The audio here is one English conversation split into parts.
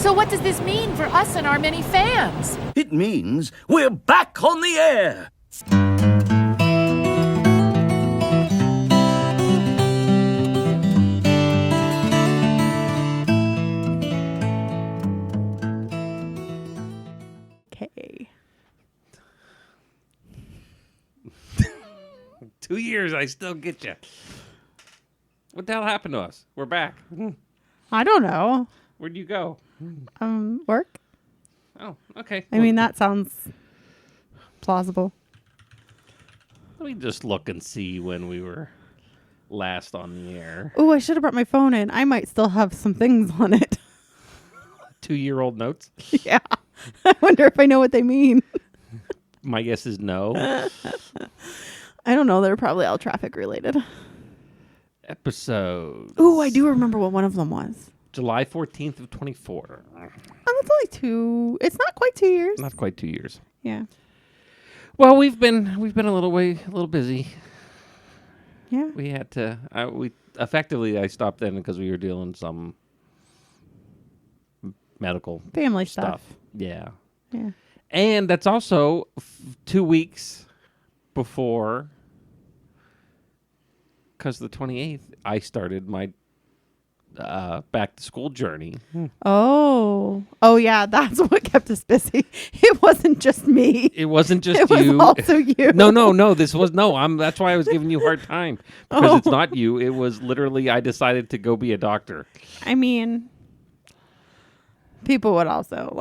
So what does this mean for us and our many fans? It means we're back on the air. Okay. 2 years, I still get you. What the hell happened to us? We're back. I don't know. Where'd you go? Work? Oh, okay. I mean, that sounds plausible. Let me just look and see when we were last on the air. Oh, I should have brought my phone in. I might still have some things on it. 2-year-old notes? Yeah. I wonder if I know what they mean. My guess is no. I don't know. They're probably all traffic related. Episode. Oh, I do remember what one of them was. July 14th of 24. Oh, that's only 2. It's not quite 2 years. Not quite 2 years. Yeah. Well, we've been a little busy. Yeah. We had to. I stopped then because we were dealing some medical Family stuff. Yeah. Yeah. And that's also 2 weeks before, because the 28th, I started my back to school journey. Oh, yeah. That's what kept us busy. It wasn't just me. It wasn't just it you. was also you. No. This was that's why I was giving you a hard time, because it's not you. It was literally I decided to go be a doctor. I mean, people would also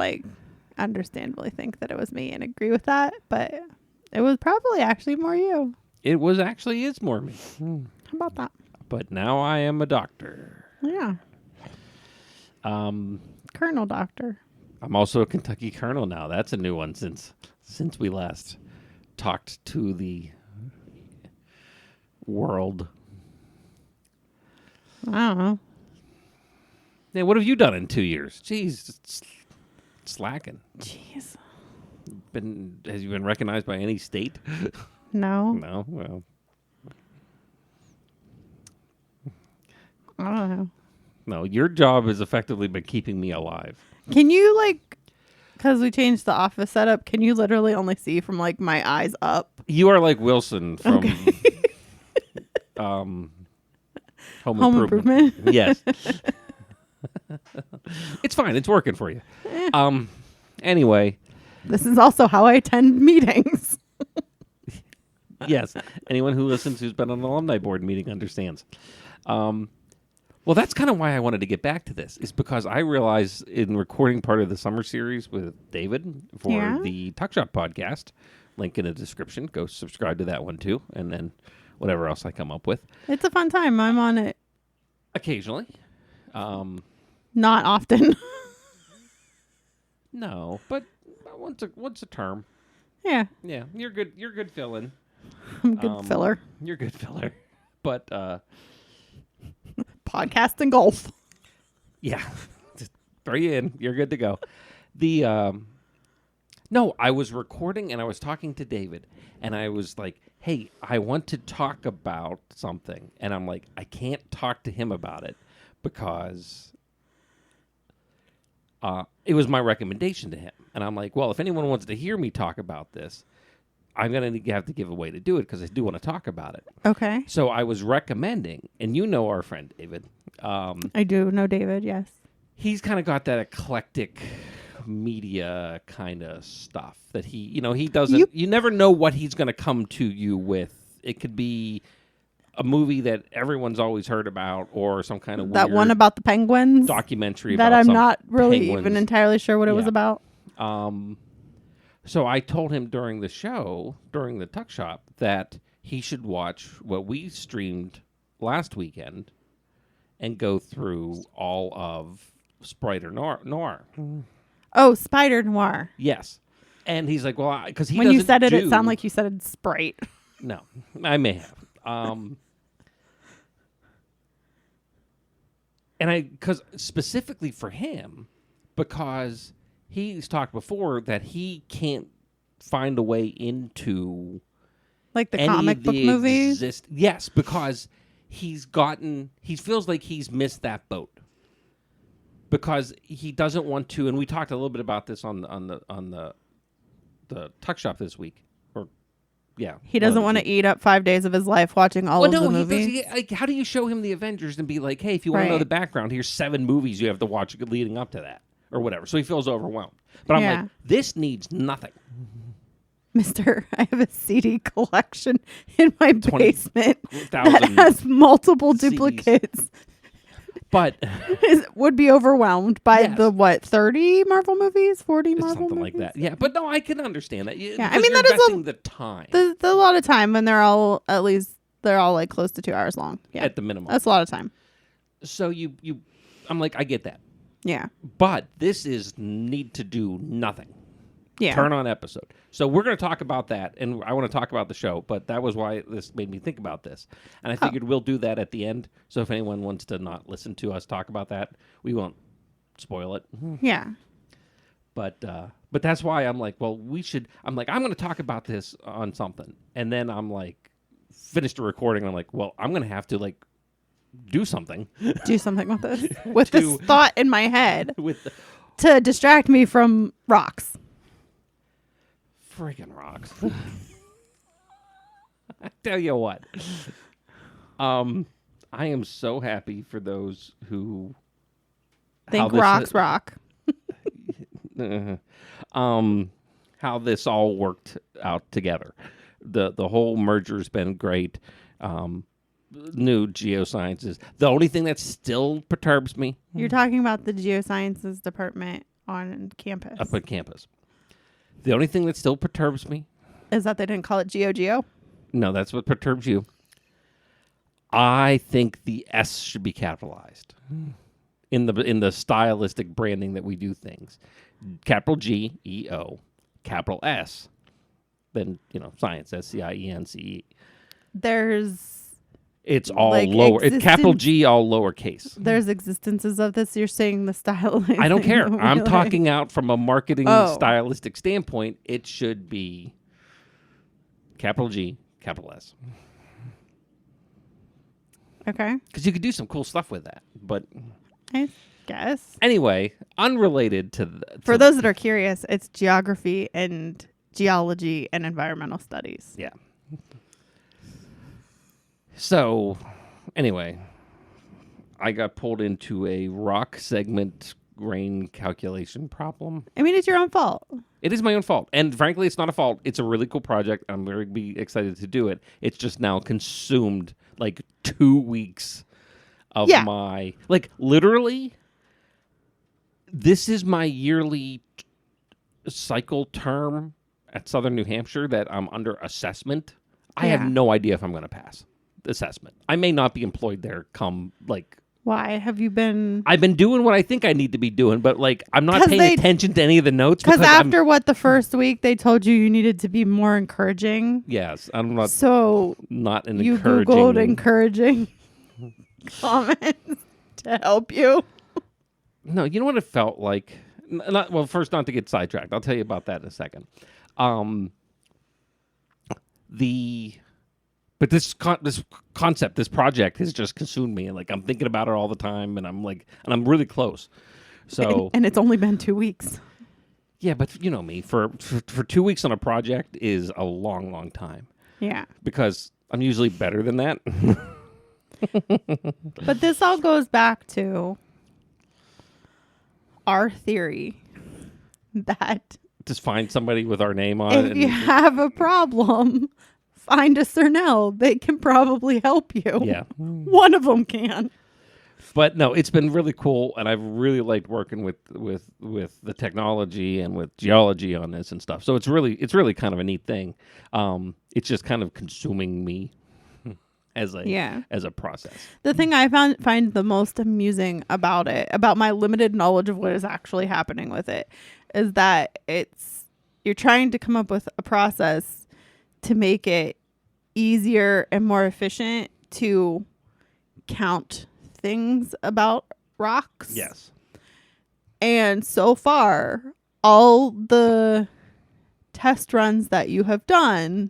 understandably think that it was me and agree with that, but it was probably actually more you. It was actually is more me. How about that? But now I am a doctor. Yeah. Colonel Doctor. I'm also a Kentucky Colonel now. That's a new one since we last talked to the world. I don't know. Yeah, what have you done in 2 years? Jeez, it's slacking. Jeez. Has you been recognized by any state? No. No. Well, I don't know. no. Your job has effectively been keeping me alive. Can you because we changed the office setup, can you literally only see from my eyes up? You are like Wilson from Home Improvement. Yes. It's fine. It's working for you. Anyway. This is also how I attend meetings. Yes. Anyone who listens who's been on an alumni board meeting understands. Well, that's kind of why I wanted to get back to this, is because I realized in recording part of the summer series with David for the Tuck Shop podcast, link in the description, go subscribe to that one too, and then whatever else I come up with. It's a fun time. I'm on it. Occasionally. Not often. No, but once a term. Yeah. Yeah, you're good fill-in. I'm good filler. You're good filler. But Podcast and golf. yeah. Just throw you in. You're good to go. No, I was recording and I was talking to David and I was like, "Hey, I want to talk about something." And I'm like, "I can't talk to him about it because it was my recommendation to him." And I'm like, "Well, if anyone wants to hear me talk about this, I'm going to have to give a way to do it because I do want to talk about it." Okay. So I was recommending, and you know our friend David. I do know David, yes. He's kind of got that eclectic media kind of stuff that he doesn't, you never know what he's going to come to you with. It could be a movie that everyone's always heard about or some kind of that weird one about the penguins documentary that about I'm some not really penguins. even entirely sure what it was about. So I told him during the show, during the Tuck Shop, that he should watch what we streamed last weekend and go through all of Spider Noir. Oh, Spider Noir. Yes. And he's like, well, because he when doesn't you said it, do... it sounded like you said it Sprite. No, I may have. Because specifically for him, because he's talked before that he can't find a way into like the any comic of book the movies. Yes, because he feels like he's missed that boat. because he doesn't want to. And we talked a little bit about this on the Tuck Shop this week. Yeah, He doesn't want to eat up 5 days of his life watching all of the movies. Like, how do you show him the Avengers and be like, hey, if you want to know Right. the background, here's 7 movies you have to watch leading up to that, or whatever. So he feels overwhelmed. But I'm Yeah. like, this needs nothing. Mister, I have a CD collection in my basement that 20,000 has multiple CDs. duplicates. But Would be overwhelmed by Yes. the 30 Marvel movies, 40 it's Marvel something movies? like that. Yeah, but no, I can understand that. Yeah, I mean, you're that is investing the time There's a lot of time, and they're all like close to 2 hours long. Yeah, at the minimum. that's a lot of time. So I'm like, I get that. Yeah, But this is need to do nothing. yeah. Turn on episode. So we're going to talk about that, and I want to talk about the show, but that was why this made me think about this. And I figured we'll do that at the end. So if anyone wants to not listen to us talk about that, we won't spoil it. Yeah. But that's why I'm like, well, I'm going to talk about this on something. And then I'm like, finished the recording, and I'm like, well, I'm going to have to like do something Do something with this. With this thought in my head with the to distract me from rocks. friggin' rocks. I tell you what. I am so happy for those who Think rocks rock. how this all worked out together. The whole merger's been great. New geosciences. The only thing that still perturbs me You're talking about the geosciences department on campus. up at campus. The only thing that still perturbs me. Is that they didn't call it GeoGeo? No, that's what perturbs you. I think the S should be capitalized in the stylistic branding that we do things. Capital G E O, capital S. Then science SCIENCE. It's all like lower. It's capital G all lowercase. There's existences of this. You're saying the style. I don't care. I'm talking out from a marketing Oh. stylistic standpoint. It should be capital G, capital S. Okay. Because you could do some cool stuff with that. But I guess. anyway, unrelated to For those that are curious, it's geography and geology and environmental studies. yeah. So, anyway, I got pulled into a rock segment grain calculation problem. I mean, it's your own fault. It is my own fault. And frankly, it's not a fault. It's a really cool project. I'm very excited to do it. It's just now consumed like 2 weeks of my... Like, literally, this is my yearly cycle term at Southern New Hampshire that I'm under assessment. I have Yeah. no idea if I'm going to pass assessment. I may not be employed there come, like... Why have you been? I've been doing what I think I need to be doing, but like I'm not 'Cause paying attention to any of the notes Because I'm- after the first week, they told you needed to be more encouraging. Yes, I'm not So not an you encouraging. Googled encouraging comments to help you. No, you know what it felt like. Well, first, not to get sidetracked. I'll tell you about that in a second. But this concept, this project has just consumed me, and like I'm thinking about it all the time, and I'm really close. So And it's only been 2 weeks. yeah, but you know me, for 2 weeks on a project is a long, long time Yeah. because I'm usually better than that. But this all goes back to our theory that Just find somebody with our name on if it. you have a problem, find a Cernel. They can probably help you. Yeah. One of them can. But no, it's been really cool, and I've really liked working with the technology and with geology on this and stuff. So it's really kind of a neat thing. It's just kind of consuming me as a process. The thing I find the most amusing about it, about my limited knowledge of what is actually happening with it, is that you're trying to come up with a process to make it easier and more efficient to count things about rocks. Yes. And so far, all the test runs that you have done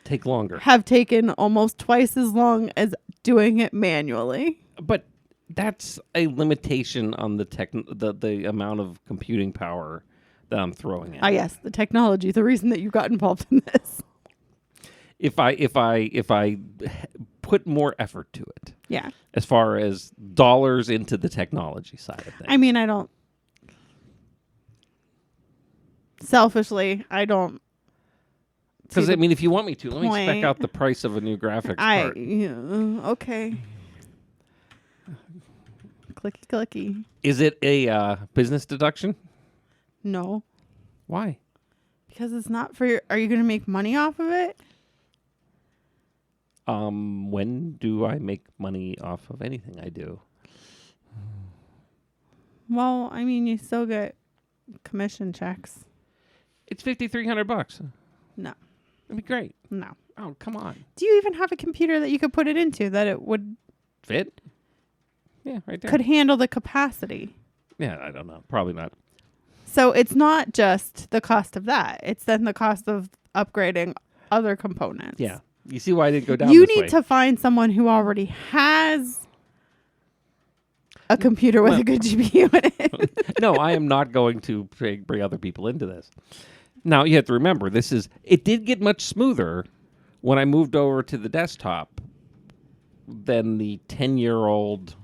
Take longer. have taken almost twice as long as doing it manually. But that's a limitation on the amount of computing power that I'm throwing at. Ah, yes, the technology, the reason that you got involved in this. If I put more effort to it, Yeah. as far as dollars into the technology side of things. I mean, I don't. Selfishly, I don't. Because, see I mean, if you want me to, let me spec point. out the price of a new graphics card. Okay. Clicky, clicky. Is it a business deduction? No. Why? Because it's not for your. Are you going to make money off of it? When do I make money off of anything I do? Well, I mean, you still get commission checks. It's $5,300. No. That'd be great. No. Oh, come on. Do you even have a computer that you could put it into that it would Fit? Yeah, right there. could handle the capacity? Yeah, I don't know. Probably not. So it's not just the cost of that. It's then the cost of upgrading other components. Yeah. You see why I didn't go down You this need way. to find someone who already has a computer with a good GPU in it. No, I am not going to bring other people into this. Now, you have to remember, it did get much smoother when I moved over to the desktop than the 10-year-old.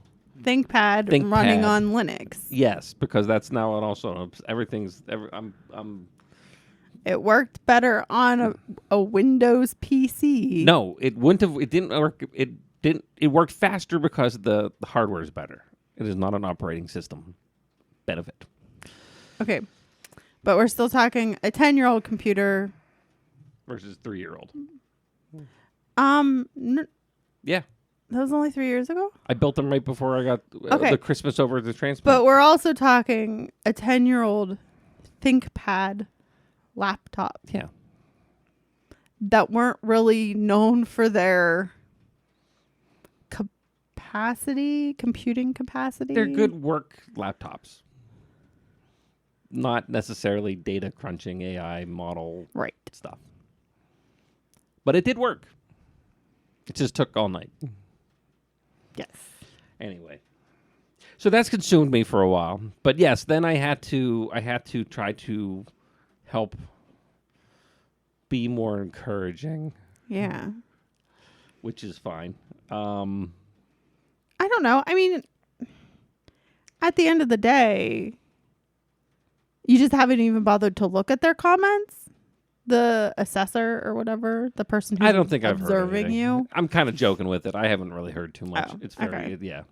ThinkPad running on Linux. Yes, because that's now also It worked better on a Windows PC. No, it wouldn't have. It didn't work. It worked faster because the hardware is better. It is not an operating system benefit. Okay. But we're still talking a 10-year-old computer. Versus 3-year-old. That Yeah. was only 3 years ago? I built them right before I got the Christmas over the transplant. But we're also talking a 10-year-old ThinkPad laptop. Yeah. That weren't really known for their computing capacity. They're good work laptops. Not necessarily data crunching AI model stuff. But it did work. It just took all night. Yes. Anyway. So that's consumed me for a while. But yes, then I had to try to help be more encouraging. Yeah. Which is fine. I don't know. I mean, at the end of the day, you just haven't even bothered to look at their comments? The assessor or whatever, the person who's I don't think I've heard observing anything. you. I'm kind of joking with it. I haven't really heard too much. Oh, It's very, okay. yeah.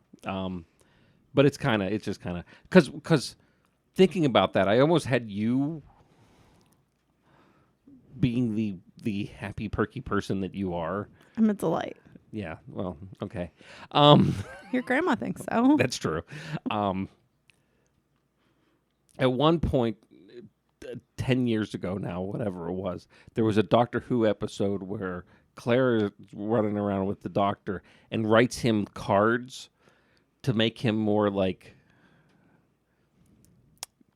But it's just kind of, because thinking about that, I almost had you being the happy, perky person that you are. I'm a delight. Yeah, well, okay. Your grandma thinks so. That's true. At one point, 10 years ago now, whatever it was, there was a Doctor Who episode where Claire is running around with the Doctor and writes him cards to make him more like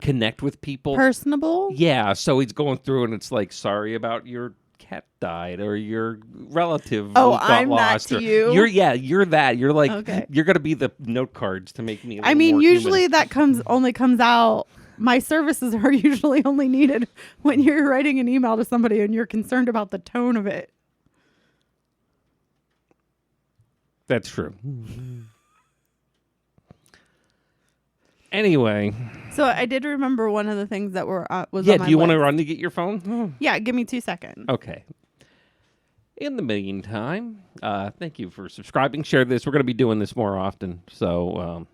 connect with people. Personable? Yeah, so he's going through and it's like, sorry about your cat died or your relative got I'm lost. that to you? You're that. You're like, Okay. you're going to be the note cards to make me a I little mean, more usually human. that only comes out. My services are usually only needed when you're writing an email to somebody and you're concerned about the tone of it. That's true. Anyway. So I did remember one of the things that was on my Do you want to list. run to get your phone? Yeah, give me 2 seconds. Okay. In the meantime, thank you for subscribing. Share this. We're going to be doing this more often. So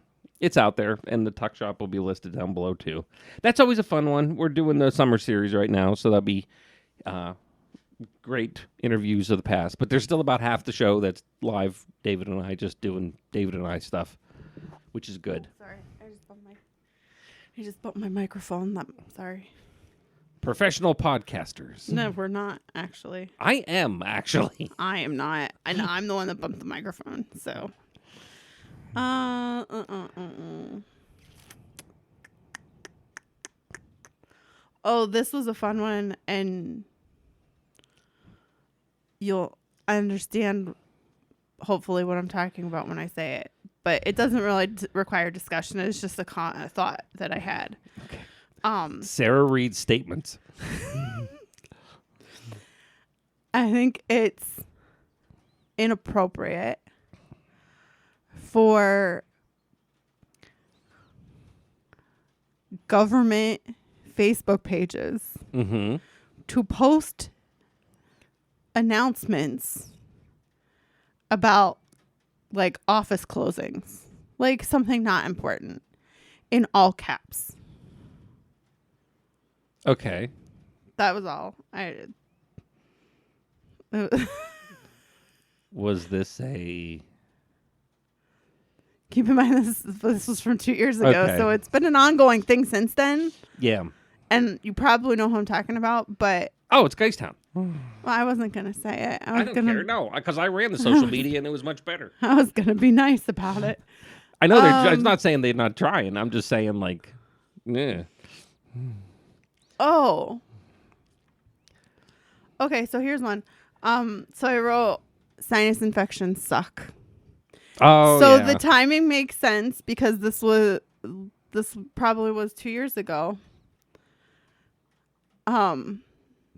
it's out there, and the Tuck Shop will be listed down below, too. That's always a fun one. We're doing the summer series right now, so that'll be great interviews of the past. But there's still about half the show that's live, David and I just doing David and I stuff, which is good. Sorry, I just bumped my microphone. Sorry. Professional podcasters. No, we're not, actually. I am, actually. I am not. I'm the one that bumped the microphone, so... Oh, this was a fun one, and you'll understand hopefully what I'm talking about when I say it. but it doesn't really require discussion. It's just a thought that I had. Okay. Sarah reads statements. I think it's inappropriate for government Facebook pages to post announcements about like office closings, like something not important, in all caps. Okay. That was all. Was this a... Keep in mind this was from 2 years ago, Okay. so it's been an ongoing thing since then. Yeah. And you probably know who I'm talking about, but Oh, it's Geistown. well, I wasn't gonna say it. I don't care. No, because I ran the social media and it was much better. I was gonna be nice about it. I know I'm not saying they're not trying. I'm just saying, like, yeah. Oh. Okay, so here's one. So I wrote sinus infections suck. Oh, so yeah. the timing makes sense because this probably was 2 years ago.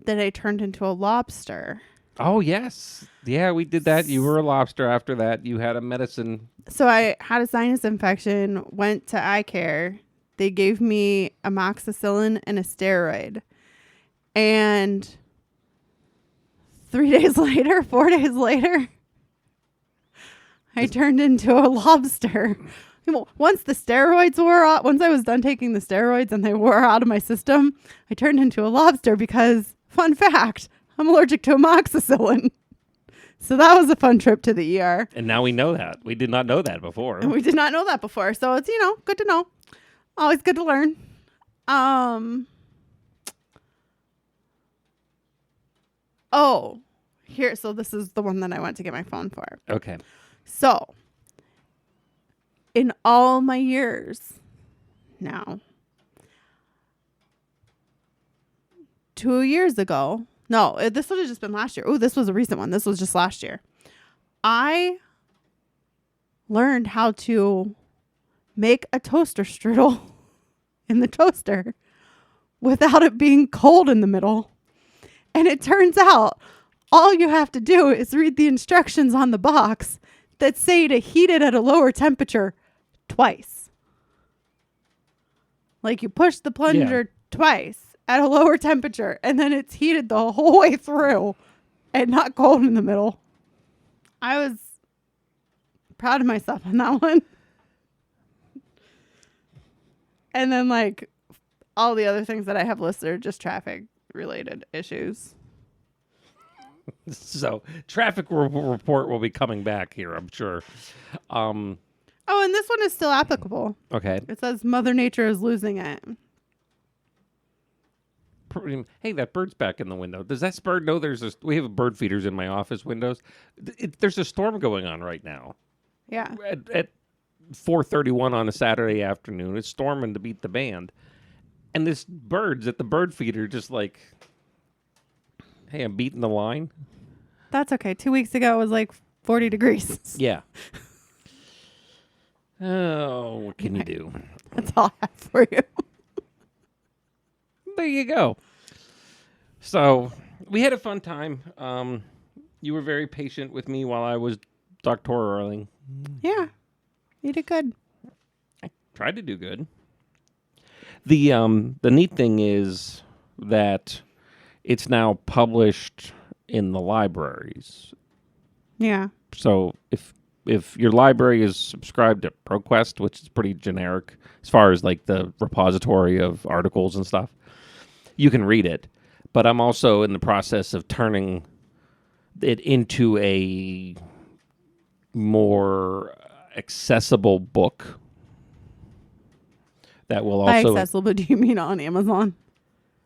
That I turned into a lobster. Oh, yes. Yeah, we did that. You were a lobster after that. You had a medicine. So I had a sinus infection, went to eye care. They gave me amoxicillin and a steroid. And 4 days later, I turned into a lobster. Once the steroids wore off, once I was done taking the steroids and they wore out of my system, I turned into a lobster because, fun fact, I'm allergic to amoxicillin. So that was a fun trip to the ER. And now we know that. We did not know that before. And we did not know that before. So it's, good to know. Always good to learn. So this is the one that I went to get my phone for. Okay. So, in all my years now, 2 years ago, no, this would have just been last year. Oh, this was a recent one. This was just last year. I learned how to make a toaster strudel in the toaster without it being cold in the middle. And it turns out all you have to do is read the instructions on the box that say to heat it at a lower temperature twice. Like you push the plunger twice at a lower temperature and then it's heated the whole way through and not cold in the middle. I was proud of myself on that one. And then like all the other things that I have listed are just traffic related issues. So traffic report will be coming back here, I'm sure. Oh, and this one is still applicable. Okay. It says Mother Nature is losing it. Hey, that bird's back in the window. Does that bird know we have bird feeders in my office windows? There's a storm going on right now. Yeah. At 4:31 on a Saturday afternoon, it's storming to beat the band. And this bird's at the bird feeder just like, hey, I'm beating the line. That's okay. 2 weeks ago, it was like 40 degrees. Yeah. Oh, what can you do? That's all I have for you. There you go. So we had a fun time. You were very patient with me while I was doctoraling. Yeah. You did good. I tried to do good. The neat thing is that it's now published in the libraries. Yeah. So if your library is subscribed to ProQuest, which is pretty generic as far as like the repository of articles and stuff, you can read it. But I'm also in the process of turning it into a more accessible book that will By also... accessible, do you mean on Amazon?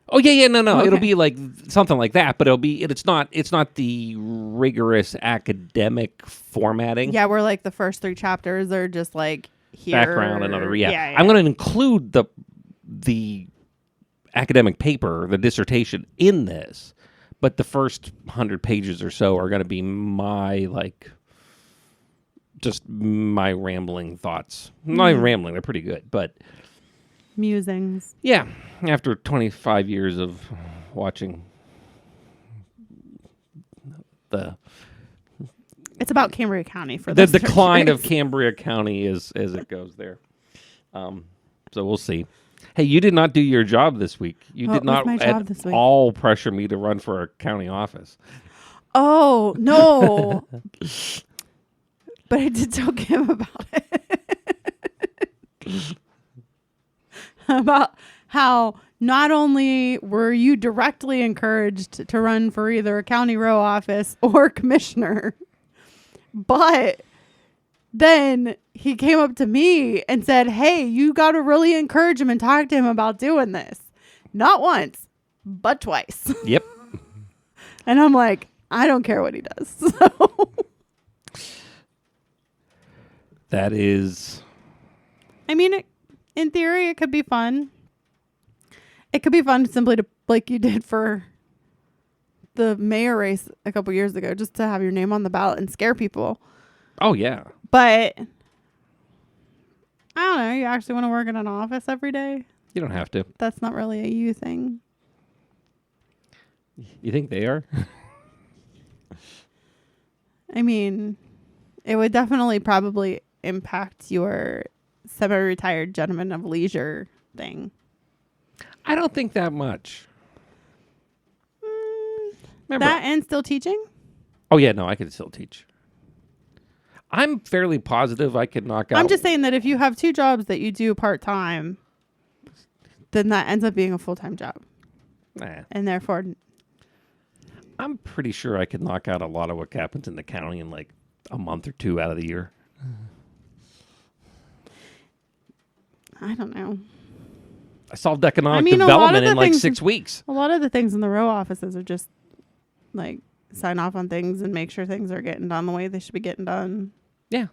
Oh yeah, no. Okay. It'll be like something like that, but it's not the rigorous academic formatting. Yeah, where like the first 3 chapters are just like here. Background and other. Yeah. I'm going to include the academic paper, the dissertation in this, but the first 100 pages or so are going to be my like just my rambling thoughts. Not even rambling; they're pretty good. But Musings. yeah, after 25 years of watching It's about Cambria County for the this decline of Cambria County as it goes there. So we'll see. Hey, you did not do your job this week. You did not my job at this week? all pressure me to run for a county office. Oh, no. But I did tell Kim about it. About how not only were you directly encouraged to run for either a county row office or commissioner, but then he came up to me and said, hey, you got to really encourage him and talk to him about doing this. Not once, but twice. Yep. And I'm like, I don't care what he does. So. That is... I mean, in theory, it could be fun. It could be fun simply to, like you did for the mayor race a couple years ago, just to have your name on the ballot and scare people. Oh, yeah. But I don't know. You actually want to work in an office every day? You don't have to. That's not really a you thing. You think they are? I mean, it would definitely probably impact your semi-retired gentleman of leisure thing. I don't think that much. Remember, That and still teaching? oh, yeah, no, I could still teach. I'm fairly positive I could knock out... I'm just saying that if you have two jobs that you do part-time, then that ends up being a full-time job. Nah. And therefore... I'm pretty sure I could knock out a lot of what happens in the county in like a month or two out of the year. I don't know. I solved economic I mean, development in like 6 weeks. A lot of the things in the row offices are just like sign off on things and make sure things are getting done the way they should be getting done. Yeah.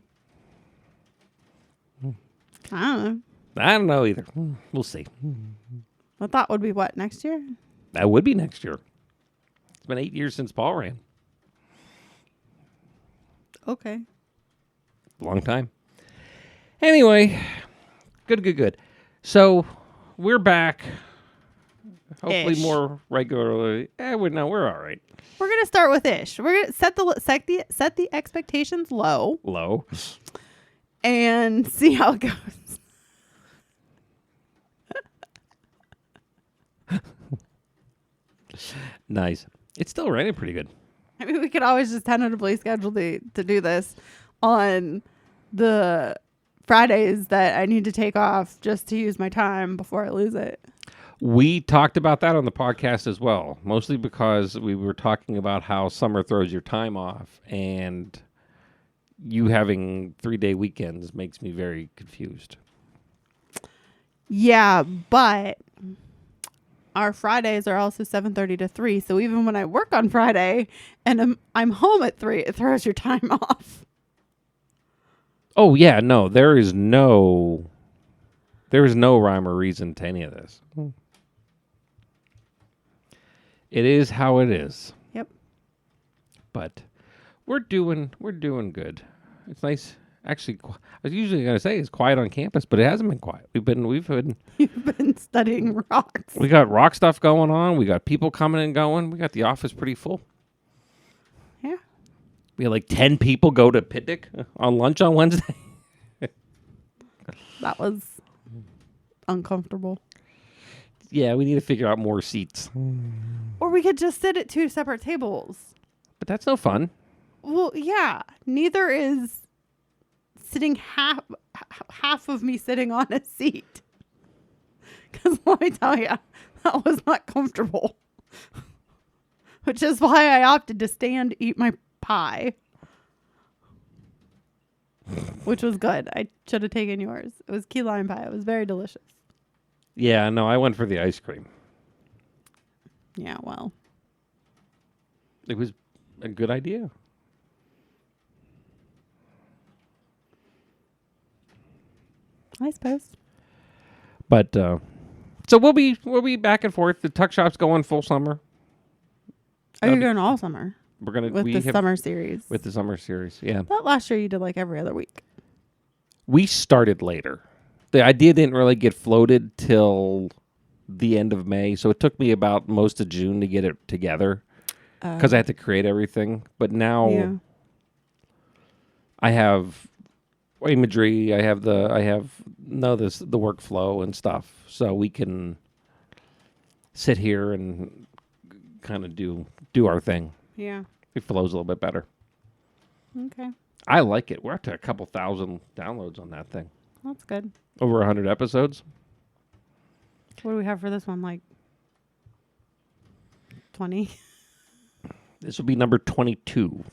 I don't know. I don't know either. We'll see. I thought would be what, next year? That would be next year. It's been 8 years since Paul ran. Okay. Long time. Anyway, good. So we're back. Hopefully Ish. more regularly. We're all right. We're gonna start with ish. We're gonna set the expectations low Low. and see how it goes. Nice. It's still raining pretty good. I mean, we could always just tentatively schedule to do this on the Fridays that I need to take off just to use my time before I lose it. We talked about that on the podcast as well, mostly because we were talking about how summer throws your time off, and you having 3-day weekends makes me very confused. Yeah, but our Fridays are also 7:30 to 3, so even when I work on Friday and I'm home at 3, it throws your time off. Oh yeah, no, there is no rhyme or reason to any of this. It is how it is. Yep. But we're doing good. It's nice. Actually, I was usually going to say it's quiet on campus, but it hasn't been quiet. We've been You've been studying rocks. we got rock stuff going on. We got people coming and going. We got the office pretty full. Yeah. We had like 10 people go to picnic on lunch on Wednesday. That was uncomfortable. Yeah, we need to figure out more seats. Or we could just sit at 2 separate tables. But that's no fun. Well, yeah. Neither is sitting half of me sitting on a seat. Because let me tell you, that was not comfortable. Which is why I opted to stand, eat my pie. Which was good. I should have taken yours. It was key lime pie. It was very delicious. Yeah, no, I went for the ice cream. Yeah, well. It was a good idea. I suppose. But so we'll be back and forth. The tuck shop's going full summer. Are you going all summer? with the summer series. With the summer series, yeah. But last year you did like every other week. We started later. The idea didn't really get floated till the end of May, so it took me about most of June to get it together because I had to create everything. But now I have imagery. I have the workflow and stuff, so we can sit here and kind of do our thing. Yeah, it flows a little bit better. Okay, I like it. We're up to a couple thousand downloads on that thing. That's good. Over 100 episodes. What do we have for this one? Like 20? This will be number 22.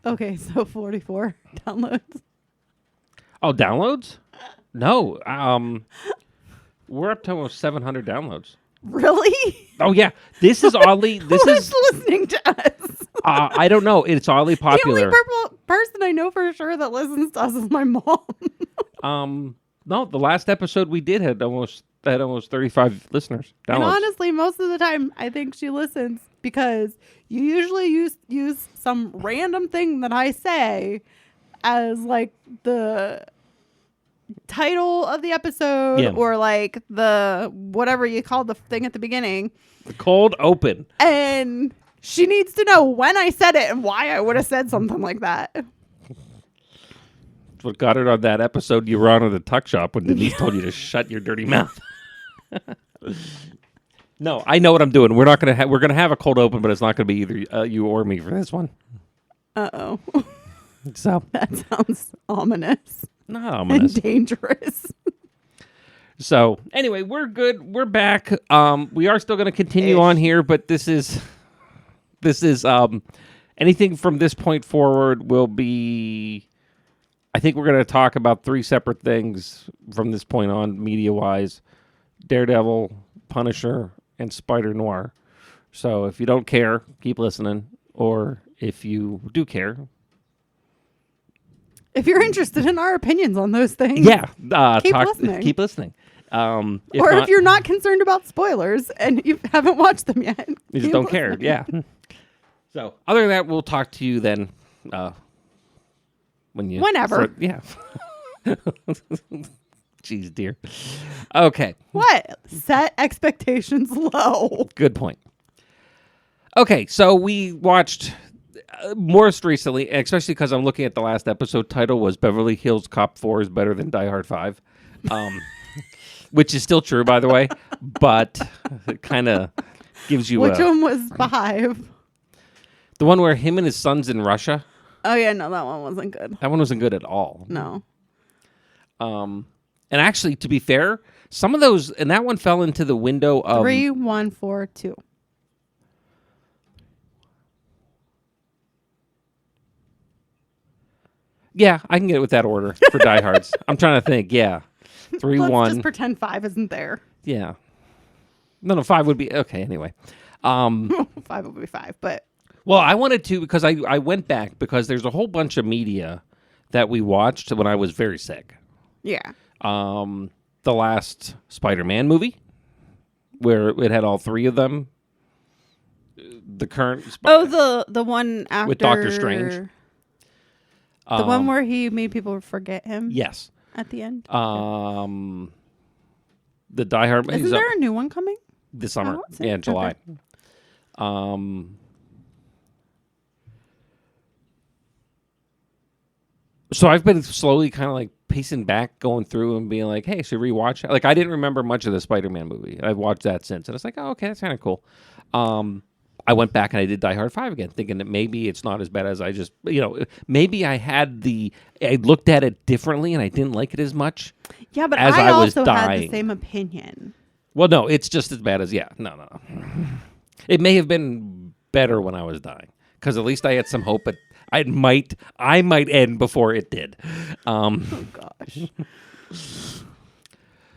Okay, so 44 downloads. Oh, downloads? No. We're up to almost 700 downloads. Really? Oh, yeah. This is oddly... Who is listening to us? I don't know. It's oddly popular. The only person I know for sure that listens to us is my mom. No, the last episode we did had almost 35 listeners. Downloads. And honestly, most of the time, I think she listens because you usually use some random thing that I say as like the title of the episode or like the whatever you call the thing at the beginning. The cold open. And she needs to know when I said it and why I would have said something like that. What got it on that episode you were on at the tuck shop when Denise told you to shut your dirty mouth. No, I know what I'm doing. We're gonna have a cold open, but it's not gonna be either you or me for this one. Uh-oh. So that sounds ominous. Not ominous. And dangerous. So anyway, we're good. We're back. We are still gonna continue on here, but this is anything from this point forward will be. I think we're going to talk about 3 separate things from this point on, media-wise. Daredevil, Punisher, and Spider-Noir. So if you don't care, keep listening. Or if you do care... If you're interested in our opinions on those things, keep listening. Or if you're not concerned about spoilers and you haven't watched them yet. You just don't care, yeah. So other than that, we'll talk to you then... Whenever. Yeah. Jeez, dear. Okay. What? Set expectations low. Good point. Okay, so we watched most recently, especially because I'm looking at the last episode, title was Beverly Hills Cop 4 is better than Die Hard 5. Which is still true, by the way, but it kind of gives you Which one was 5? The one where him and his son's in Russia. Oh, yeah, no, that one wasn't good. That one wasn't good at all. No. And actually, to be fair, some of those, and that one fell into the window of... 3, 1, 4, 2. Yeah, I can get it with that order for Die Hards. I'm trying to think, yeah. 3, Let's 1. just pretend 5 isn't there. Yeah. No, 5 would be... Okay, anyway. 5 would be 5, but... Well, I wanted to because I went back because there's a whole bunch of media that we watched when I was very sick. Yeah. The last Spider-Man movie, where it had all 3 of them. The current... the one after... With Doctor Strange. The one where he made people forget him? Yes. At the end? The Die Hard... Isn't there a new one coming? This summer. Oh, Yeah, in July. Okay. So I've been slowly kind of like pacing back, going through and being like, hey, should we rewatch it? Like, I didn't remember much of the Spider-Man movie. I've watched that since. And it's like, oh, okay, that's kind of cool. I went back and I did Die Hard 5 again, thinking that maybe it's not as bad as I just, maybe I looked at it differently and I didn't like it as much. Yeah, but as I was also dying. had the same opinion. Well, no, it's just as bad as, no. It may have been better when I was dying because at least I had some hope, but I might end before it did. Oh, gosh.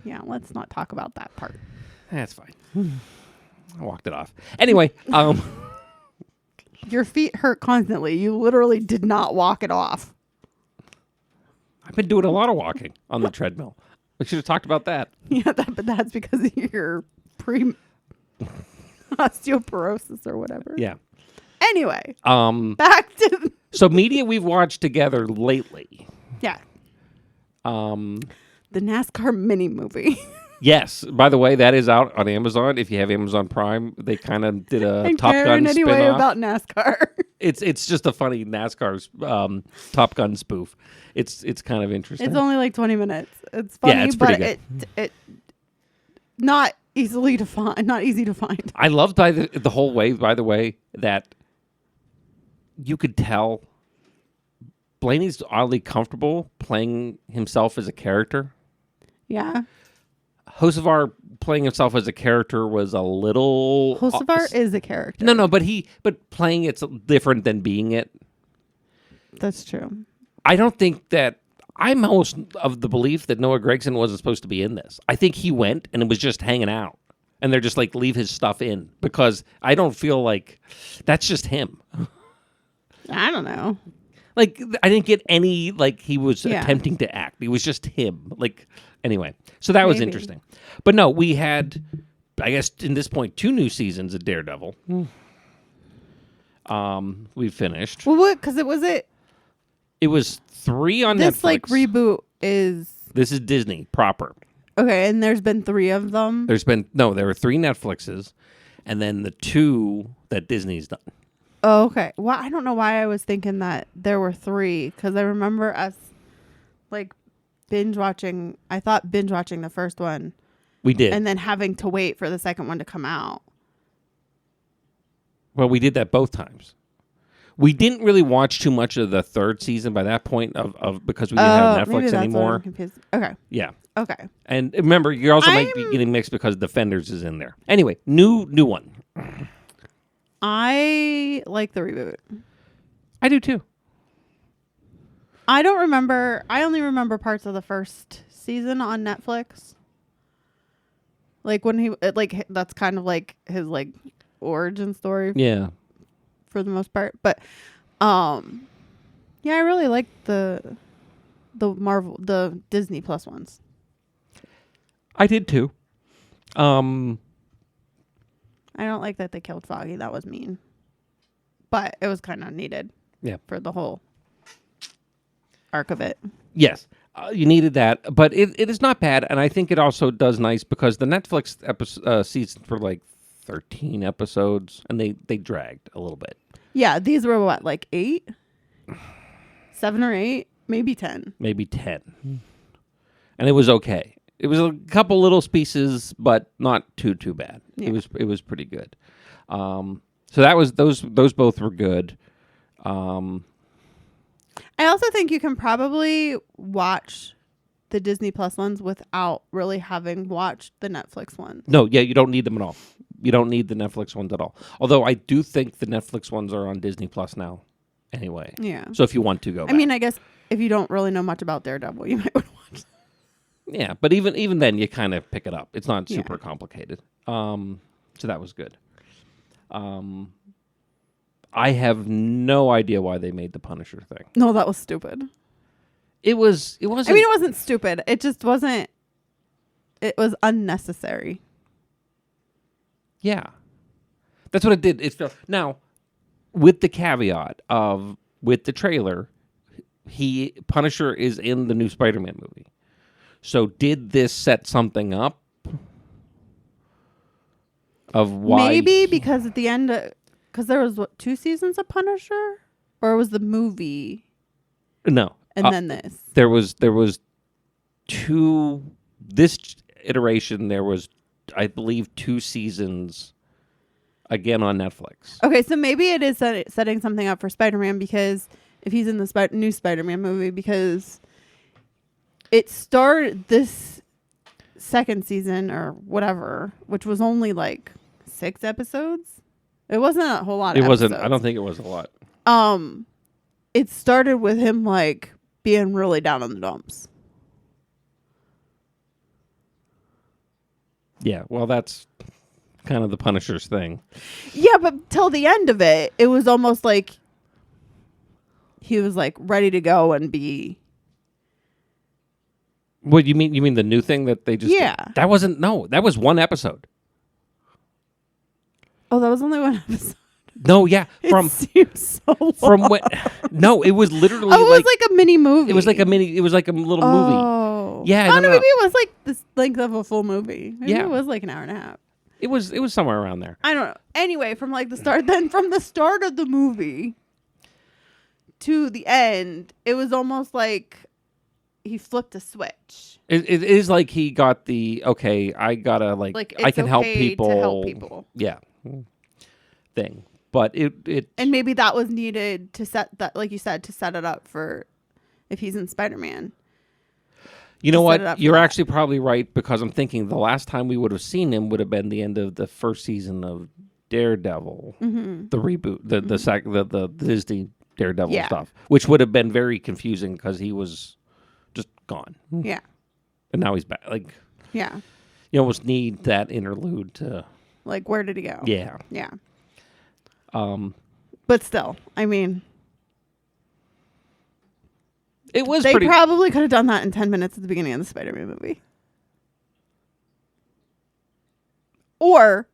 Yeah, let's not talk about that part. That's fine. I walked it off. Anyway, your feet hurt constantly. You literally did not walk it off. I've been doing a lot of walking on the treadmill. We should have talked about that. Yeah, but that's because of your osteoporosis or whatever. Yeah. Anyway, Um, back to so media we've watched together lately. yeah, Um, the NASCAR mini movie. yes. By the way, that is out on Amazon. If you have Amazon Prime, they kind of did a I'm Top caring Gun anyway spin-off. about NASCAR. It's just a funny NASCAR Top Gun spoof. It's kind of interesting. It's only like 20 minutes. It's funny, it's but pretty it not easy to find. Not easy to find. I loved by the whole way. By the way, that you could tell Blaney's oddly comfortable playing himself as a character. Yeah, Hocevar playing himself as a character was a little. Hocevar is a character. No, but playing it's different than being it. That's true. I don't think that. I'm almost of the belief that Noah Gregson wasn't supposed to be in this. I think he went and it was just hanging out, and they're just like leave his stuff in because I don't feel like that's just him. I don't know. Like I didn't get any like he was Yeah. attempting to act. It was just him. Like anyway, so that was Maybe. interesting. But no, we had, I guess, in this point, 2 new seasons of Daredevil. We finished. Well, what? Because It was 3 on this Netflix. like reboot is This is Disney proper. okay, and there's been 3 of them. There were 3 Netflixes, and then the 2 that Disney's done. Oh, okay. Well, I don't know why I was thinking that there were 3 because I remember us like binge watching. I thought binge watching the first one We did. and then having to wait for the second one to come out. Well, we did that both times. We didn't really watch too much of the 3rd season by that point of because we didn't have maybe Netflix that's what anymore. I'm confused. Okay. Yeah. Okay. And remember, you also might be getting mixed because Defenders is in there. Anyway, new one. I like the reboot. I do too. I don't remember. I only remember parts of the first season on Netflix. Like when that's kind of like his like origin story Yeah. for the most part. But yeah, I really like the Disney Plus ones. I did too. I don't like that they killed Foggy. That was mean. But it was kind of needed. Yeah. For the whole arc of it. Yes. You needed that, but it is not bad, and I think it also does nice because the Netflix season for like 13 episodes, and they dragged a little bit. Yeah, these were what, like 8? 7 or 8? Maybe 10. Maybe 10. And it was okay. It was a couple little pieces, but not too bad. Yeah. It was pretty good. So that was those both were good. I also think you can probably watch the Disney Plus ones without really having watched the Netflix ones. No, yeah, you don't need them at all. You don't need the Netflix ones at all. Although I do think the Netflix ones are on Disney Plus now anyway. Yeah. So if you want to go back. I mean, I guess if you don't really know much about Daredevil, you might want to watch. Yeah, but even then you kind of pick it up. It's not super complicated. So that was good. I have no idea why they made the Punisher thing. No, that was stupid. It wasn't. I mean, it wasn't stupid. It just wasn't. It was unnecessary. Yeah, that's what it did. It felt now with the caveat of with the trailer, Punisher is in the new Spider-Man movie. So did this set something up of why? Maybe because at the end, because there was 2 seasons of Punisher, or was the movie No, and then this? there was 2. This iteration there was, I believe, 2 seasons. Again on Netflix. Okay, so maybe it is setting something up for Spider-Man because if he's in the new Spider-Man movie, because it started this second season or whatever, which was only like 6 episodes. It wasn't a whole lot. It of wasn't. episodes. I don't think it was a lot. It started with him like being really down in the dumps. Yeah. Well, that's kind of the Punisher's thing. Yeah, but till the end of it, it was almost like he was like ready to go and be. What you mean? You mean the new thing that they just? Yeah. That wasn't. No, that was 1 episode. Oh, that was only 1 episode. No, yeah, It seems so long. from what? No, it was literally Oh, it was like a mini movie. it was like a little movie. Oh. Yeah, Oh, no, no, no. maybe it was like the length of a full movie. Maybe Yeah. it was like an hour and a half. It was somewhere around there. I don't know. Anyway, from like the start, then from the start of the movie to the end, it was almost like he flipped a switch. It is like he got the I gotta Like I it's can help okay people. to help people. Yeah, thing. But it And maybe that was needed to set that, like you said, to set it up for if he's in Spider-Man. you know set it up what? for You're that. actually probably right because I'm thinking the last time we would have seen him would have been the end of the first season of Daredevil, the reboot, the Disney Daredevil Yeah. stuff, which would have been very confusing because he was just gone, Yeah. and now he's back. Like Yeah. you almost need that interlude to Like, where did he go? yeah. Yeah. Um, But still, I mean, it was they pretty. probably could have done that in 10 minutes at the beginning of the Spider-Man movie. Or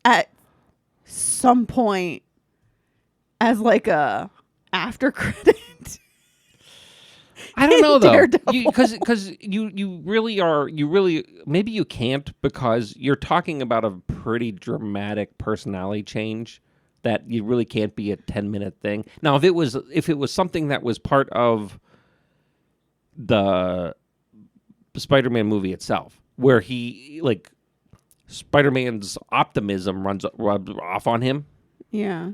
at some point as like a after credit. I don't know though, Daredevil. because you really maybe you can't because you're talking about a pretty dramatic personality change that you really can't be a 10-minute thing. Now, if it was something that was part of the Spider-Man movie itself, where he like Spider-Man's optimism rubs off on him. Yeah.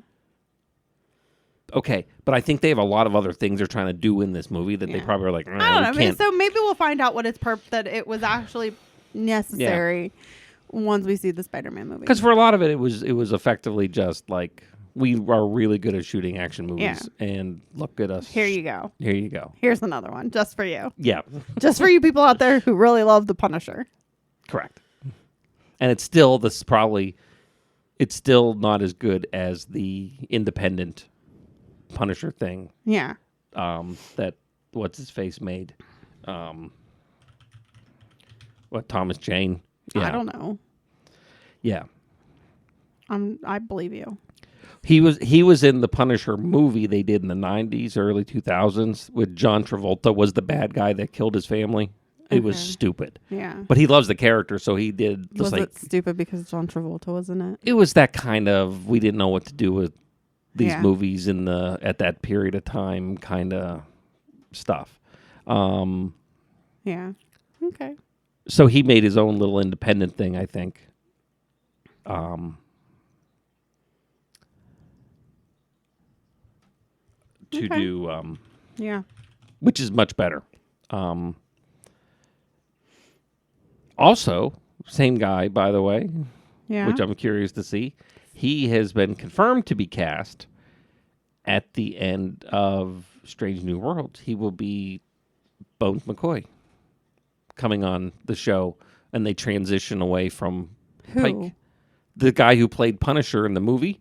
Okay, but I think they have a lot of other things they're trying to do in this movie that they Yeah. probably are like, I don't know. Can't. So maybe we'll find out what its that it was actually necessary once we see the Spider-Man movie. Because for a lot of it, it was effectively just like we are really good at shooting action movies, and look at us. Here you go. Here you go. Here's another one just for you. Yeah, Just for you people out there who really love the Punisher. correct. And it's still it's still not as good as the independent Punisher thing. Yeah. That what's his face made. What Thomas Jane? Yeah. I don't know. Yeah. I believe you. He was in the Punisher movie they did in the 90s, early 2000s with John Travolta was the bad guy that killed his family. It was stupid. Yeah. But he loves the character, so he did just Was like it stupid because John Travolta was in it? it was that kind of we didn't know what to do with these Yeah. movies at that period of time kind of stuff. Yeah. Okay. So he made his own little independent thing, I think. To Okay. do Yeah. which is much better. Also, same guy, by the way, Yeah. which I'm curious to see. He has been confirmed to be cast at the end of Strange New Worlds. He will be Bones McCoy coming on the show, and they transition away from Who? Pike. The guy who played Punisher in the movie.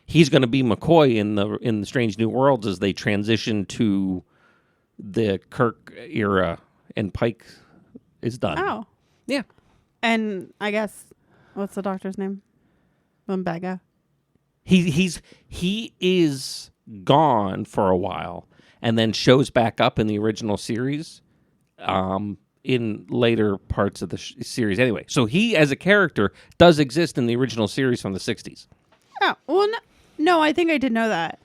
He's going to be McCoy in the Strange New Worlds as they transition to the Kirk era, and Pike is done. Oh. Yeah. And I guess what's the doctor's name? Mumbaga. He is gone for a while, and then shows back up in the original series, in later parts of the series. Anyway, so he as a character does exist in the original series from the 60s. Oh, well, no, I think I did know that.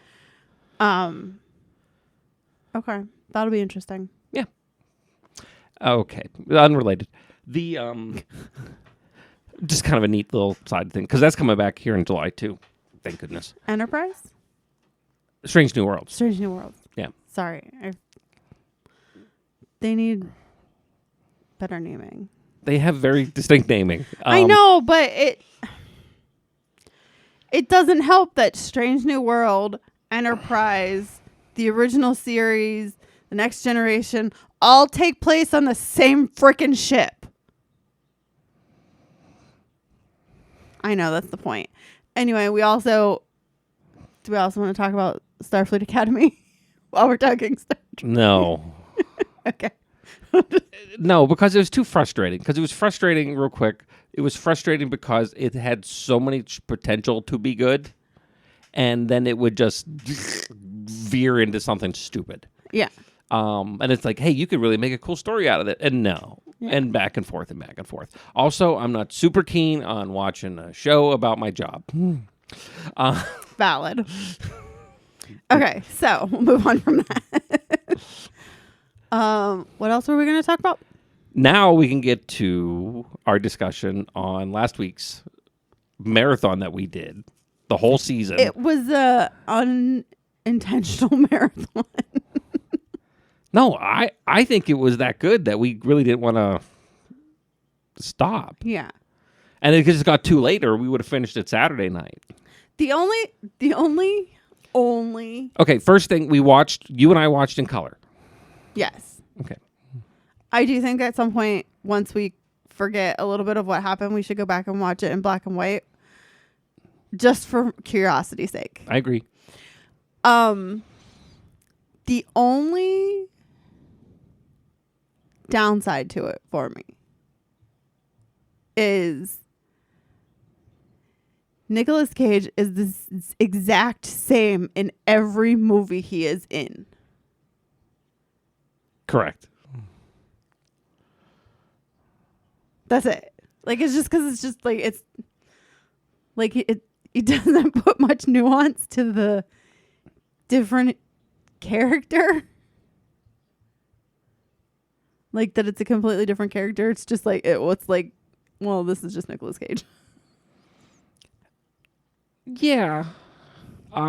Okay. That'll be interesting. Yeah. Okay. Unrelated. The just kind of a neat little side thing because that's coming back here in July too. Thank goodness. Enterprise? Strange New Worlds. Strange New Worlds. Yeah. Sorry. They need better naming. They have very distinct naming. I know, but it doesn't help that Strange New World, Enterprise, the original series, the Next Generation, all take place on the same frickin' ship. I know, that's the point. Anyway, do we also want to talk about StarFleet Academy while we're talking Star Trek? No. Okay. No, because it was too frustrating. Because it was frustrating, real quick. It was frustrating because it had so many potential to be good, and then it would just veer into something stupid. Yeah. And it's like, hey, you could really make a cool story out of it. And no. Yeah. And back and forth and back and forth. Also, I'm not super keen on watching a show about my job. Valid. Okay, so we'll move on from that. What else were we going to talk about? Now we can get to our discussion on last week's marathon that we did. The whole season. It was a unintentional marathon. No, I think it was that good that we really didn't want to stop. Yeah. And it just got too late, or we would have finished it Saturday night. The only. Okay, first thing you and I watched in color. Yes. Okay. I do think at some point, once we forget a little bit of what happened, we should go back and watch it in black and white. Just for curiosity's sake. I agree. The only downside to it for me is Nicolas Cage is this exact same in every movie he is in. Correct. That's it. Like, it's just because it's just like, it's like it doesn't put much nuance to the different character. Like that it's a completely different character. It's just like it's like, well, this is just Nicolas Cage. Yeah. I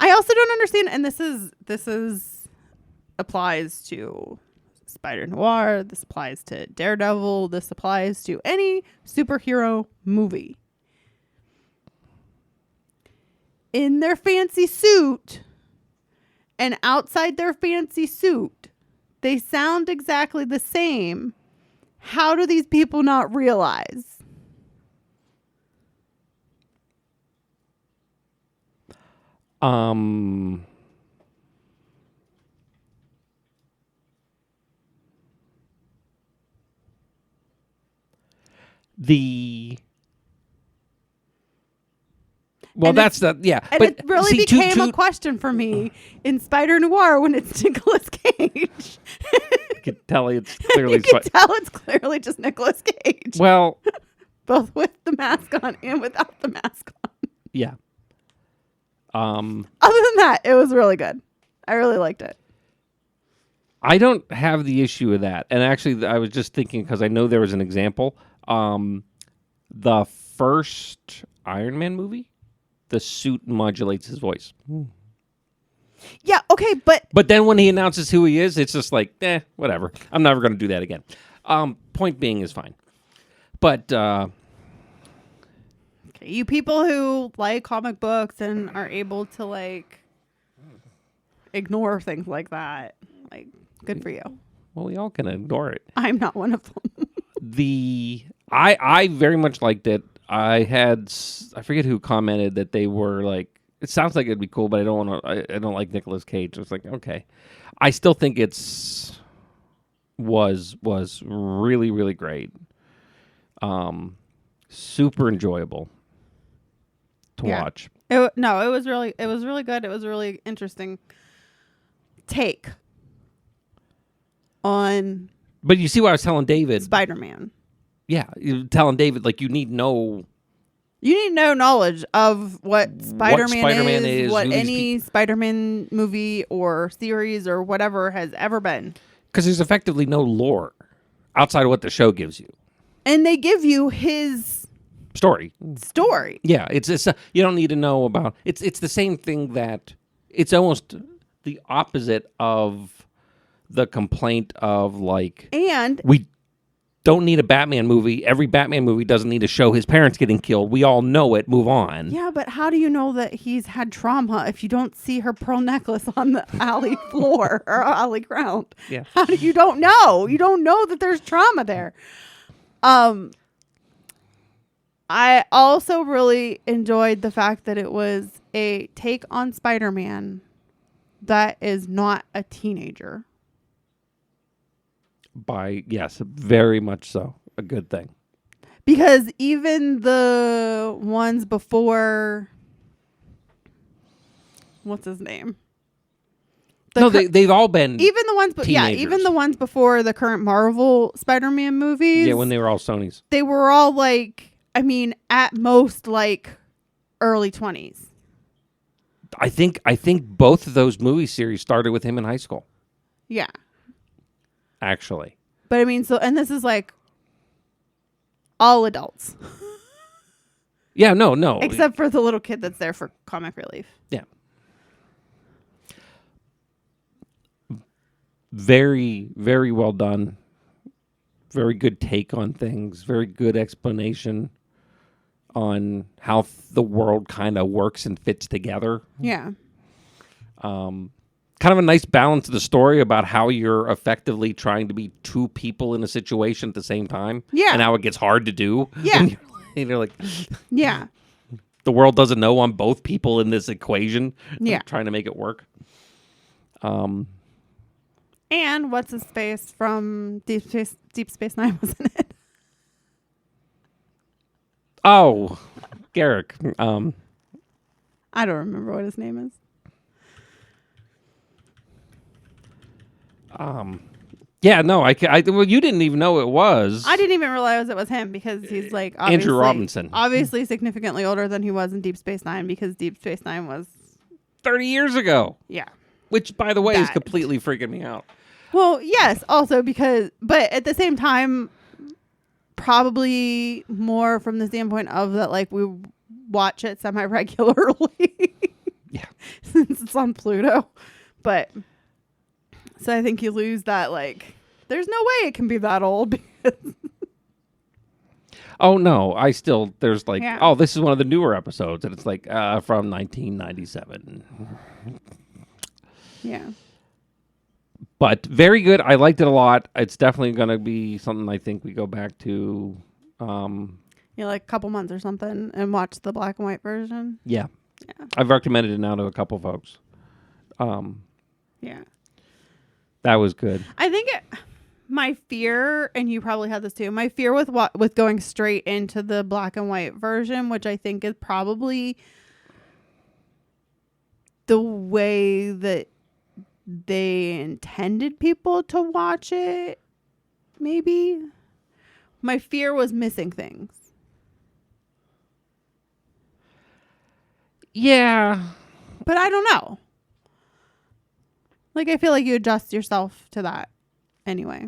also don't understand, and this is applies to Spider Noir, this applies to Daredevil, this applies to any superhero movie. In their fancy suit and outside their fancy suit, they sound exactly the same. How do these people not realize? Well, and that's the, yeah. And but it really see, became a question for me in Spider Noir when it's Nicolas Cage. You could tell it's clearly... You can tell it's clearly just Nicolas Cage. Well... Both with the mask on and without the mask on. Yeah. Other than that, it was really good. I really liked it. I don't have the issue with that. And actually, I was just thinking, because I know there was an example. The first Iron Man movie, the suit modulates his voice. Yeah, okay, but then when he announces who he is, it's just like, whatever. I'm never going to do that again. Point being is fine. But okay, you people who like comic books and are able to like ignore things like that, like, good for you. Well, we all can ignore it. I'm not one of them. I very much liked it. I forget who commented that they were like, it sounds like it'd be cool, but I don't like Nicolas Cage. I was like, okay. I still think was really, really great. Super enjoyable to watch. It was really good. It was a really interesting take on. But you see what I was telling David? Spider-Man. Yeah, you're telling David, like, you need no knowledge of what Spider-Man is, what any people. Spider-Man movie or series or whatever has ever been. Because there's effectively no lore outside of what the show gives you. And they give you his story. Yeah, it's you don't need to know about. It's the same thing that it's almost the opposite of the complaint of like. And we don't need a Batman movie. Every Batman movie doesn't need to show his parents getting killed. We all know it. Move on. Yeah, but how do you know that he's had trauma if you don't see her pearl necklace on the alley floor or alley ground? Yeah. You don't know. You don't know that there's trauma there. I also really enjoyed the fact that it was a take on Spider-Man that is not a teenager. Yes, very much so. A good thing. Because even the ones before what's his name? They've all been Even the ones, even the ones before the current Marvel Spider-Man movies. Yeah, when they were all Sonys. They were all like, I mean, at most like early 20s. I think both of those movie series started with him in high school. Yeah. Actually. But I mean, and this is like all adults. Yeah, no. Except for the little kid that's there for comic relief. Yeah. Very, very well done. Very good take on things. Very good explanation on how the world kind of works and fits together. Yeah. Kind of a nice balance of the story about how you're effectively trying to be two people in a situation at the same time. Yeah. And how it gets hard to do. Yeah. And you're like, yeah. The world doesn't know I'm both people in this equation. Yeah. I'm trying to make it work. And what's his face from Deep Space Nine was in it? Oh, Garrick. I don't remember what his name is. Yeah, no, well, you didn't even know it was. I didn't even realize it was him because he's like Andrew Robinson. Obviously significantly older than he was in Deep Space Nine because Deep Space Nine was 30 years ago. Yeah. Which, by the way, is completely freaking me out. Well, yes, also but at the same time, probably more from the standpoint of that, like, we watch it semi-regularly. Yeah. Since it's on Pluto. But, so I think you lose that, like, there's no way it can be that old. Because oh, no, there's like, oh, this is one of the newer episodes. And it's like, from 1997. Yeah. But very good. I liked it a lot. It's definitely going to be something I think we go back to. Like a couple months or something and watch the black and white version. Yeah. I've recommended it now to a couple folks. Yeah. That was good. I think my fear, and you probably had this too, my fear with going straight into the black and white version, which I think is probably the way that they intended people to watch it, maybe. My fear was missing things. Yeah. But I don't know. Like, I feel like you adjust yourself to that anyway.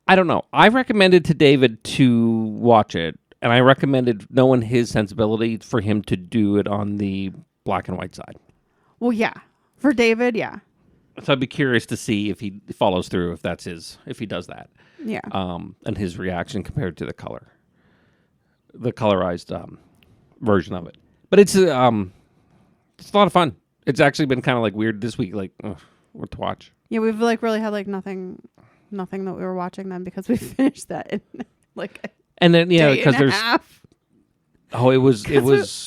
I don't know. I recommended to David to watch it, and I recommended, knowing his sensibility, for him to do it on the black and white side. Well, yeah. For David, yeah. So I'd be curious to see if he follows through, if he does that. Yeah. And his reaction compared to the colorized version of it. But it's a lot of fun. It's actually been kind of like weird this week, like what to watch. Yeah, we've like really had like nothing that we were watching then because we finished that in like and then because there's half. Oh, it was.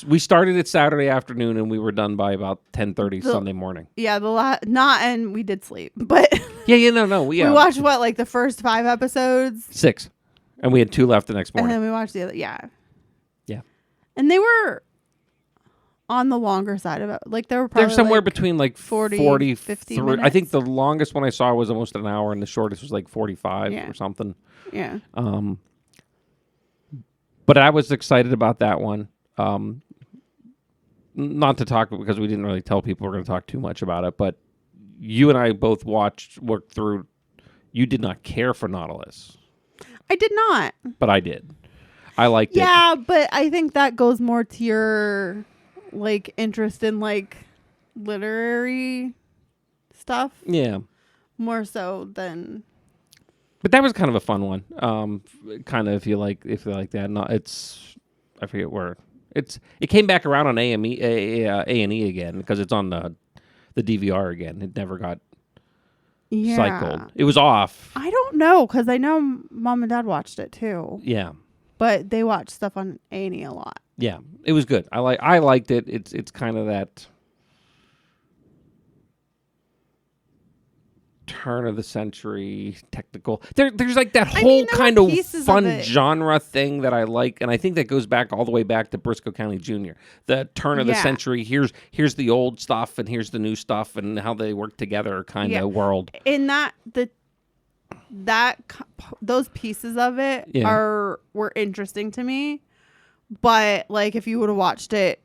We started it Saturday afternoon and we were done by about 10:30 Sunday morning. Yeah, and we did sleep, but no. We watched like the first 5 episodes, 6, and we had 2 left the next morning. And then we watched the other. Yeah, and they were on the longer side of it. Like they were probably they're somewhere like between like 40 50 minutes. I think the longest one I saw was almost an hour, and the shortest was like 45 or something. Yeah. But I was excited about that one. Not to talk, because we didn't really tell people we're going to talk too much about it, but you and I both worked through. You did not care for Nautilus. I did not. But I did. I liked it. Yeah, but I think that goes more to your like interest in like literary stuff. Yeah. More so than. But that was kind of a fun one. Kind of if you like that. No, I forget where it came back around on A&E again because it's on the DVR again. It never got cycled. It was off. I don't know because I know Mom and Dad watched it too. Yeah, but they watched stuff on A&E a lot. Yeah, it was good. I liked it. It's kind of that. turn of the century technical. There's like that I whole mean, there were kind of pieces of fun it. genre thing that I like, and I think that goes back all the way back to Briscoe County Jr. The turn of the Yeah. century. Here's the old stuff, and here's the new stuff, and how they work together kind of world. In those pieces of it were interesting to me, but like if you would have watched it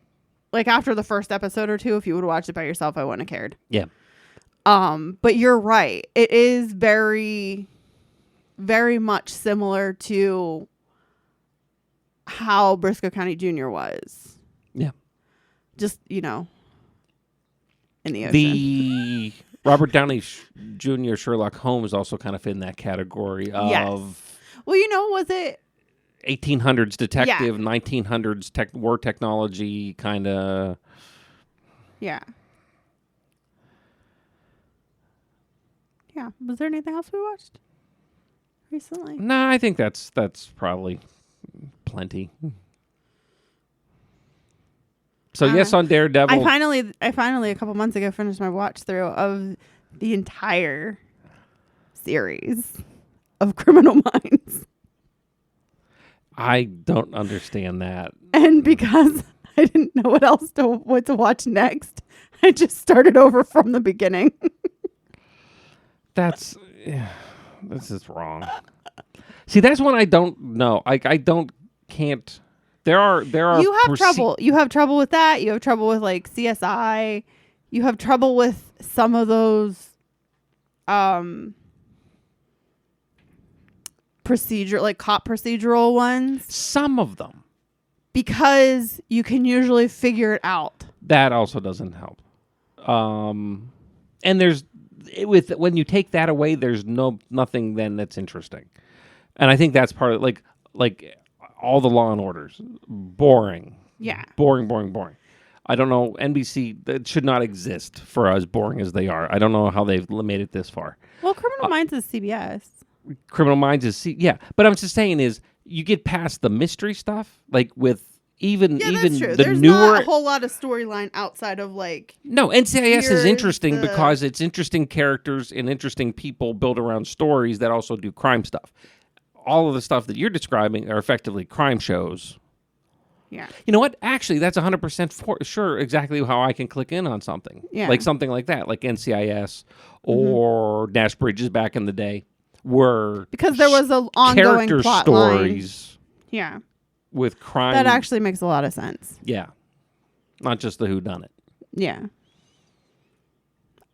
like after the first episode or two, if you would have watched it by yourself, I wouldn't have cared. Yeah. But you're right. It is very, very much similar to how Briscoe County Jr. was. Yeah. Just, in the ocean. The Robert Downey Jr. Sherlock Holmes also kind of fit in that category of Well, was it 1800s detective, 1900s war technology kind of. Yeah. Yeah. Was there anything else we watched recently? No, I think that's probably plenty. So yes, on Daredevil. I finally a couple months ago finished my watch through of the entire series of Criminal Minds. I don't understand that. And because I didn't know what to watch next, I just started over from the beginning. This is wrong. See, that's one I don't know. Can't. There are. You have trouble. You have trouble with that. You have trouble with like CSI. You have trouble with some of those cop procedural ones. Some of them. Because you can usually figure it out. That also doesn't help. And when you take that away, there's nothing then that's interesting. And I think that's part of like all the Law and Orders. Boring. Yeah. Boring. I don't know. NBC, that should not exist for as boring as they are. I don't know how they've made it this far. Well, Criminal Minds is CBS. Criminal Minds is but I'm just saying is you get past the mystery stuff, like with even that's true. the There's newer not a whole lot of storyline outside of like. No, NCIS is here's interesting the- because it's interesting characters and interesting people built around stories that also do crime stuff. All of the stuff that you're describing are effectively crime shows. Yeah. You know what? Actually, that's 100% sure exactly how I can click in on something. Yeah. Like something like that, like NCIS or Nash Bridges back in the day, were Because there was an ongoing character plot line. stories Yeah. with crime. That actually makes a lot of sense. Yeah. Not just the whodunit. Yeah.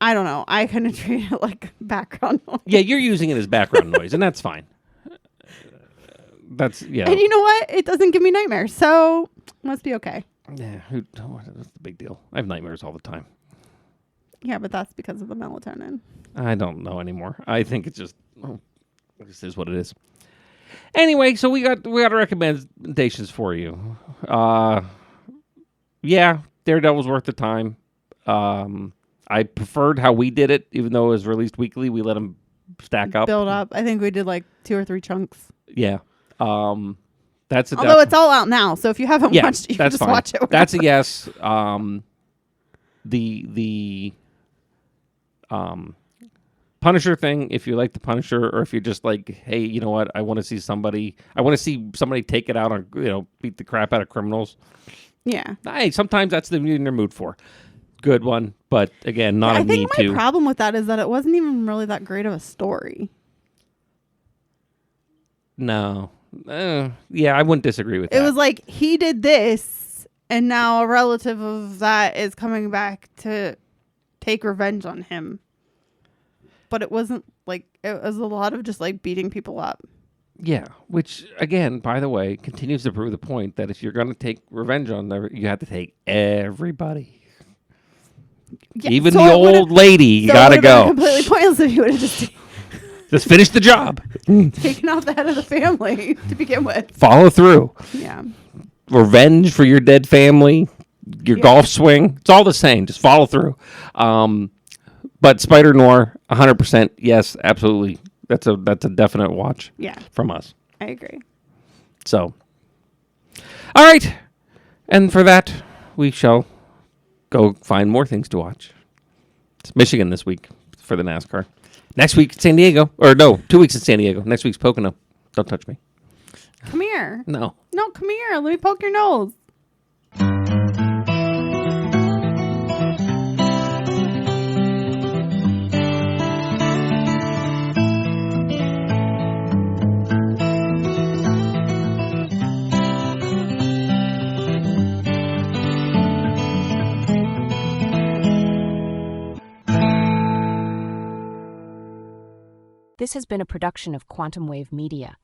I don't know. I kind of treat it like background noise. Yeah, you're using it as background noise, and that's fine. That's, yeah. And you know what? It doesn't give me nightmares, so must be okay. Yeah, what's the big deal? I have nightmares all the time. Yeah, but that's because of the melatonin. I don't know anymore. I think it's just, this is what it is. Anyway, so we got recommendations for you. Yeah, Daredevil's worth the time. I preferred how we did it, even though it was released weekly. We let them stack up, Build up. I think we did like 2 or 3 chunks. Yeah. That's a Although it's all out now, so if you haven't watched it, you can just fine. watch it. That's a yes. The Punisher thing, if you like the Punisher, or if you're just like, hey, you know what, I want to see somebody take it out on, beat the crap out of criminals. Yeah. Hey, sometimes that's the in their mood for. Good one, but again, not a need to. I think my problem with that is that it wasn't even really that great of a story. No. Yeah, I wouldn't disagree with that. It was like he did this, and now a relative of that is coming back to take revenge on him. But it wasn't like, it was a lot of just like beating people up. Yeah, which, again, by the way, continues to prove the point that if you're going to take revenge on them, you have to take everybody. Yeah, Even so the old lady, you got to go. Completely pointless if you would have Just finish the job. taken out the head of the family to begin with. Follow through. Yeah. Revenge for your dead family, your golf swing. It's all the same. Just follow through. But Spider Noir, 100%. Yes, absolutely. That's a definite watch. Yeah. From us. I agree. So, all right. And for that, we shall go find more things to watch. It's Michigan this week for the NASCAR. Next week, San Diego. Or no, 2 weeks in San Diego. Next week's Pocono. Don't touch me. Come here. No. No, come here. Let me poke your nose. This has been a production of Quantum Wave Media.